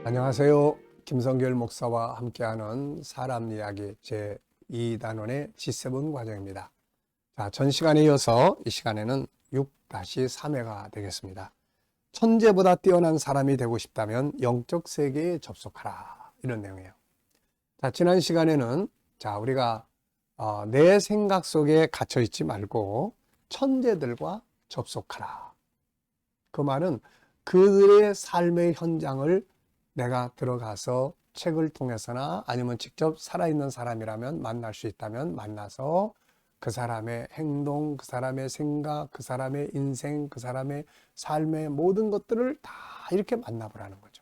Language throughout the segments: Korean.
안녕하세요. 김성결 목사와 함께하는 사람 이야기 제2단원의 G7 과정입니다. 자, 전 시간에 이어서 이 시간에는 6-3회가 되겠습니다. 천재보다 뛰어난 사람이 되고 싶다면 영적 세계에 접속하라. 이런 내용이에요. 자, 지난 시간에는 우리가 내 생각 속에 갇혀 있지 말고 천재들과 접속하라. 그 말은 그들의 삶의 현장을 내가 들어가서 책을 통해서나 아니면 직접 살아있는 사람이라면 만날 수 있다면 만나서 그 사람의 행동, 그 사람의 생각, 그 사람의 인생, 그 사람의 삶의 모든 것들을 다 이렇게 만나보라는 거죠.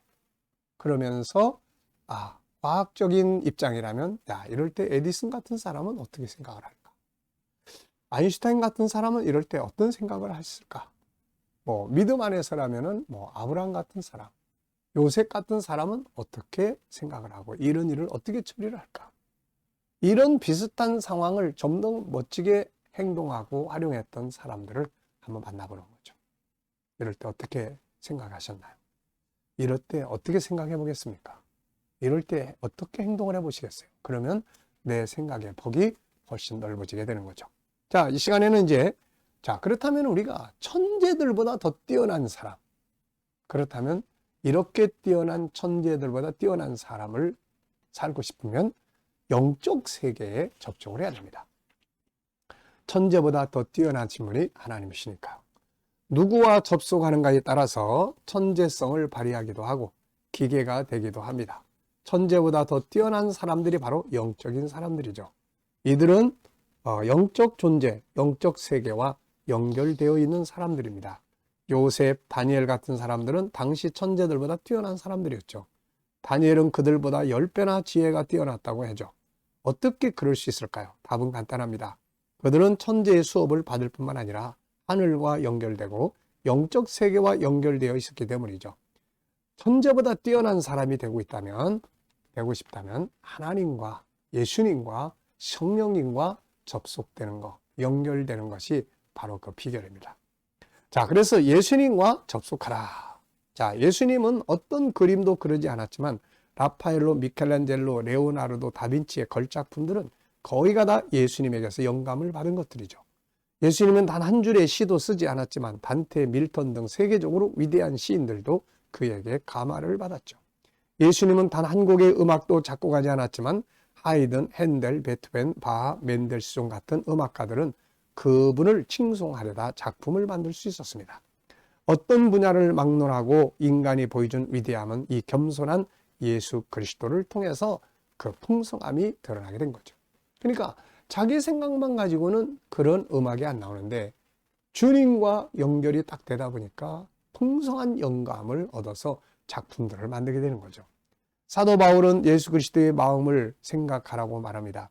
그러면서 과학적인 입장이라면 이럴 때 에디슨 같은 사람은 어떻게 생각을 할까? 아인슈타인 같은 사람은 이럴 때 어떤 생각을 했을까? 믿음 안에서라면은 아브라함 같은 사람, 요셉 같은 사람은 어떻게 생각을 하고 이런 일을 어떻게 처리를 할까? 이런 비슷한 상황을 좀 더 멋지게 행동하고 활용했던 사람들을 한번 만나보는 거죠. 이럴 때 어떻게 생각하셨나요? 이럴 때 어떻게 생각해 보겠습니까? 이럴 때 어떻게 행동을 해 보시겠어요? 그러면 내 생각의 폭이 훨씬 넓어지게 되는 거죠. 자, 이 시간에는 그렇다면 우리가 천재들보다 더 뛰어난 사람, 그렇다면 이렇게 뛰어난 천재들보다 뛰어난 사람을 살고 싶으면 영적 세계에 접촉을 해야 됩니다. 천재보다 더 뛰어나신 분이 하나님이시니까요. 누구와 접속하는가에 따라서 천재성을 발휘하기도 하고 기계가 되기도 합니다. 천재보다 더 뛰어난 사람들이 바로 영적인 사람들이죠. 이들은 영적 존재, 영적 세계와 연결되어 있는 사람들입니다. 요셉, 다니엘 같은 사람들은 당시 천재들보다 뛰어난 사람들이었죠. 다니엘은 그들보다 10배나 지혜가 뛰어났다고 하죠. 어떻게 그럴 수 있을까요? 답은 간단합니다. 그들은 천재의 수업을 받을 뿐만 아니라 하늘과 연결되고 영적 세계와 연결되어 있었기 때문이죠. 천재보다 뛰어난 사람이 되고 싶다면 하나님과 예수님과 성령님과 접속되는 것, 연결되는 것이 바로 그 비결입니다. 자, 그래서 예수님과 접속하라. 자, 예수님은 어떤 그림도 그러지 않았지만 라파엘로, 미켈란젤로, 레오나르도, 다빈치의 걸작품들은 거의가 다 예수님에게서 영감을 받은 것들이죠. 예수님은 단 한 줄의 시도 쓰지 않았지만 단테, 밀턴 등 세계적으로 위대한 시인들도 그에게 감화를 받았죠. 예수님은 단 한 곡의 음악도 작곡하지 않았지만 하이든, 핸델, 베토벤, 바하, 멘델스존 같은 음악가들은 그분을 칭송하려다 작품을 만들 수 있었습니다. 어떤 분야를 막론하고 인간이 보여준 위대함은 이 겸손한 예수 그리스도를 통해서 그 풍성함이 드러나게 된 거죠. 그러니까 자기 생각만 가지고는 그런 음악이 안 나오는데 주님과 연결이 딱 되다 보니까 풍성한 영감을 얻어서 작품들을 만들게 되는 거죠. 사도 바울은 예수 그리스도의 마음을 생각하라고 말합니다.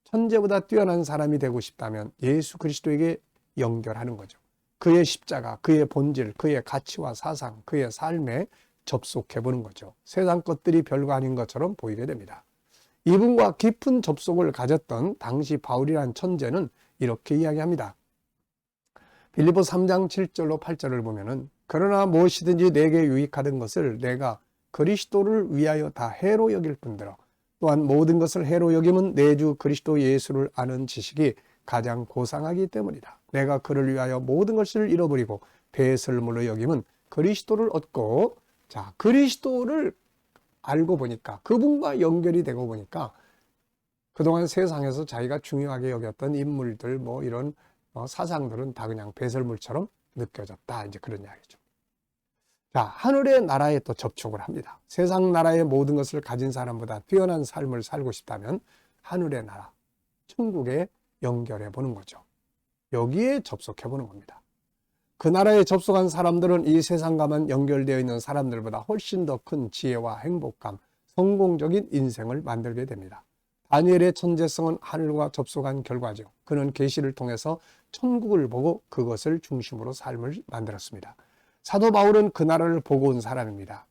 천재보다 뛰어난 사람이 되고 싶다면 예수 그리스도에게 연결하는 거죠. 그의 십자가, 그의 본질, 그의 가치와 사상, 그의 삶에 접속해보는 거죠. 세상 것들이 별거 아닌 것처럼 보이게 됩니다. 이분과 깊은 접속을 가졌던 당시 바울이란 천재는 이렇게 이야기합니다. 빌립보 3장 7절로 8절을 보면은 그러나 무엇이든지 내게 유익하던 것을 내가 그리스도를 위하여 다 해로 여길 뿐더러 또한 모든 것을 해로 여김은 내 주 그리스도 예수를 아는 지식이 가장 고상하기 때문이다. 내가 그를 위하여 모든 것을 잃어버리고 배설물로 여김은 그리스도를 얻고, 그리스도를 알고 보니까, 그분과 연결이 되고 보니까 그동안 세상에서 자기가 중요하게 여겼던 인물들 이런 사상들은 다 그냥 배설물처럼 느껴졌다. 이제 그런 이야기죠. 자, 하늘의 나라에 또 접촉을 합니다. 세상 나라의 모든 것을 가진 사람보다 뛰어난 삶을 살고 싶다면 하늘의 나라, 천국에 연결해 보는 거죠. 여기에 접속해 보는 겁니다. 그 나라에 접속한 사람들은 이 세상과만 연결되어 있는 사람들보다 훨씬 더 큰 지혜와 행복감, 성공적인 인생을 만들게 됩니다. 다니엘의 천재성은 하늘과 접속한 결과죠. 그는 계시를 통해서 천국을 보고 그것을 중심으로 삶을 만들었습니다. 사도 바울은 그 나라를 보고 온 사람입니다.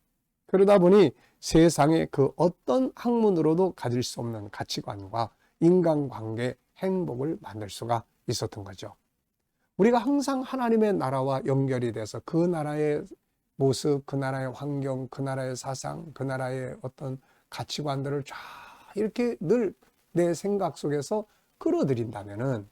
그러다 보니 세상의 그 어떤 학문으로도 가질 수 없는 가치관과 인간관계, 행복을 만들 수가 있었던 거죠. 우리가 항상 하나님의 나라와 연결이 돼서 그 나라의 모습, 그 나라의 환경, 그 나라의 사상, 그 나라의 어떤 가치관들을 쫙 이렇게 늘 내 생각 속에서 끌어들인다면은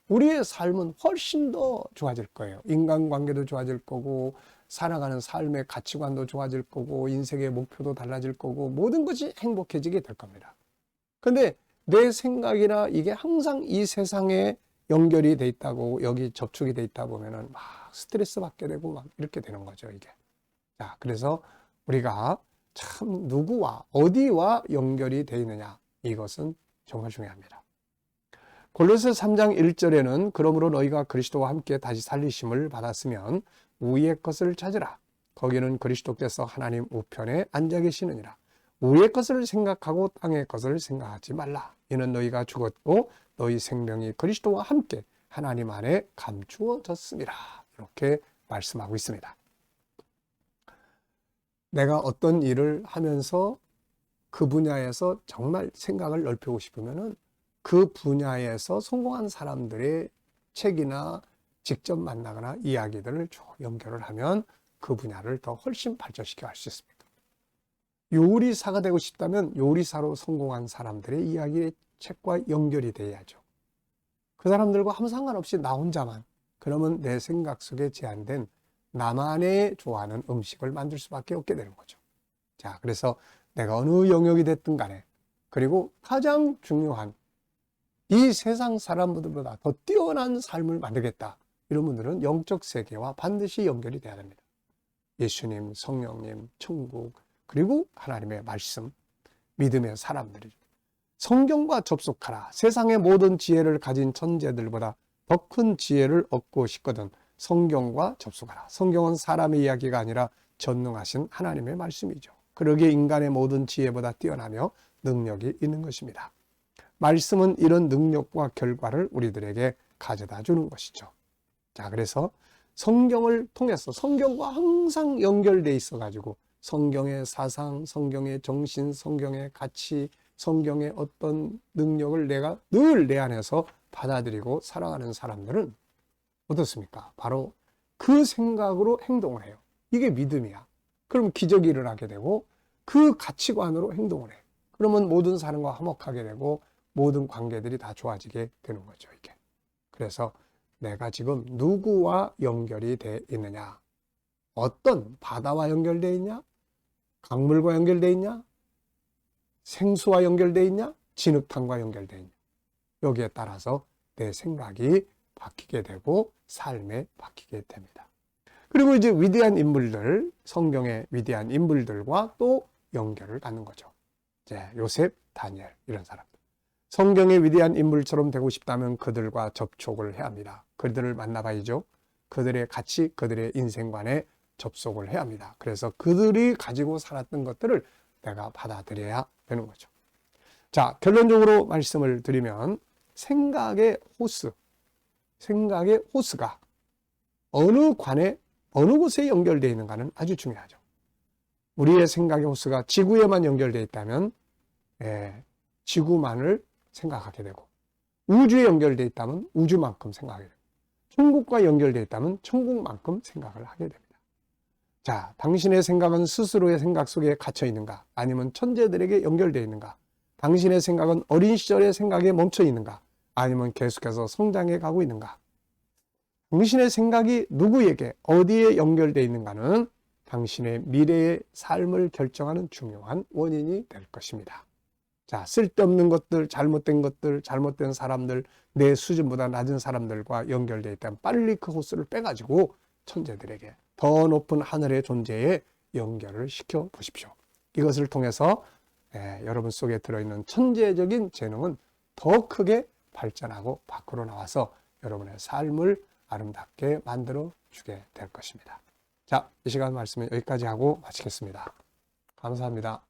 우리의 삶은 훨씬 더 좋아질 거예요. 인간관계도 좋아질 거고, 살아가는 삶의 가치관도 좋아질 거고, 인생의 목표도 달라질 거고, 모든 것이 행복해지게 될 겁니다. 근데 내 생각이나 이게 항상 이 세상에 연결이 돼 있다고, 여기 접촉이 돼 있다 보면은 막 스트레스 받게 되고 막 이렇게 되는 거죠, 이게. 자, 그래서 우리가 참 누구와 어디와 연결이 돼 있느냐, 이것은 정말 중요합니다. 골로새 3장 1절에는 그러므로 너희가 그리스도와 함께 다시 살리심을 받았으면 위의 것을 찾으라. 거기는 그리스도께서 하나님 우편에 앉아 계시느니라. 위의 것을 생각하고 땅의 것을 생각하지 말라. 이는 너희가 죽었고 너희 생명이 그리스도와 함께 하나님 안에 감추어졌습니다. 이렇게 말씀하고 있습니다. 내가 어떤 일을 하면서 그 분야에서 정말 생각을 넓히고 싶으면은 그 분야에서 성공한 사람들의 책이나 직접 만나거나 이야기들을 쭉 연결을 하면 그 분야를 더 훨씬 발전시켜 갈 수 있습니다. 요리사가 되고 싶다면 요리사로 성공한 사람들의 이야기의 책과 연결이 돼야죠. 그 사람들과 아무 상관없이 나 혼자만, 그러면 내 생각 속에 제한된 나만의 좋아하는 음식을 만들 수밖에 없게 되는 거죠. 자, 그래서 내가 어느 영역이 됐든 간에, 그리고 가장 중요한 이 세상 사람들보다 더 뛰어난 삶을 만들겠다, 이런 분들은 영적 세계와 반드시 연결이 돼야 됩니다. 예수님, 성령님, 천국, 그리고 하나님의 말씀, 믿음의 사람들이죠. 성경과 접속하라. 세상의 모든 지혜를 가진 천재들보다 더 큰 지혜를 얻고 싶거든 성경과 접속하라. 성경은 사람의 이야기가 아니라 전능하신 하나님의 말씀이죠. 그러기에 인간의 모든 지혜보다 뛰어나며 능력이 있는 것입니다. 말씀은 이런 능력과 결과를 우리들에게 가져다 주는 것이죠. 자, 그래서 성경을 통해서, 성경과 항상 연결돼 있어 가지고 성경의 사상, 성경의 정신, 성경의 가치, 성경의 어떤 능력을 내가 늘 내 안에서 받아들이고 살아가는 사람들은 어떻습니까? 바로 그 생각으로 행동을 해요. 이게 믿음이야. 그럼 기적이 일어나게 되고 그 가치관으로 행동을 해. 그러면 모든 사람과 화목하게 되고 모든 관계들이 다 좋아지게 되는 거죠, 이게. 그래서 내가 지금 누구와 연결이 돼 있느냐? 어떤 바다와 연결돼 있냐? 강물과 연결돼 있냐? 생수와 연결돼 있냐? 진흙탕과 연결돼 있냐? 여기에 따라서 내 생각이 바뀌게 되고 삶에 바뀌게 됩니다. 그리고 이제 위대한 인물들, 성경의 위대한 인물들과 또 연결을 갖는 거죠. 이제 요셉, 다니엘 이런 사람들. 성경의 위대한 인물처럼 되고 싶다면 그들과 접촉을 해야 합니다. 그들을 만나봐야죠. 그들의 가치, 그들의 인생관에 접속을 해야 합니다. 그래서 그들이 가지고 살았던 것들을 내가 받아들여야 되는 거죠. 자, 결론적으로 말씀을 드리면 생각의 호스가 어느 관에, 어느 곳에 연결되어 있는가는 아주 중요하죠. 우리의 생각의 호스가 지구에만 연결되어 있다면 지구만을 생각하게 되고, 우주에 연결되어 있다면 우주만큼 생각하게 되고, 천국과 연결되어 있다면 천국만큼 생각을 하게 됩니다. 자, 당신의 생각은 스스로의 생각 속에 갇혀 있는가? 아니면 천재들에게 연결되어 있는가? 당신의 생각은 어린 시절의 생각에 멈춰 있는가? 아니면 계속해서 성장해 가고 있는가? 당신의 생각이 누구에게 어디에 연결되어 있는가는 당신의 미래의 삶을 결정하는 중요한 원인이 될 것입니다. 자, 쓸데없는 것들, 잘못된 사람들, 내 수준보다 낮은 사람들과 연결되어 있다면 빨리 그 호스를 빼가지고 천재들에게, 더 높은 하늘의 존재에 연결을 시켜 보십시오. 이것을 통해서 여러분 속에 들어있는 천재적인 재능은 더 크게 발전하고 밖으로 나와서 여러분의 삶을 아름답게 만들어 주게 될 것입니다. 자, 이 시간 말씀은 여기까지 하고 마치겠습니다. 감사합니다.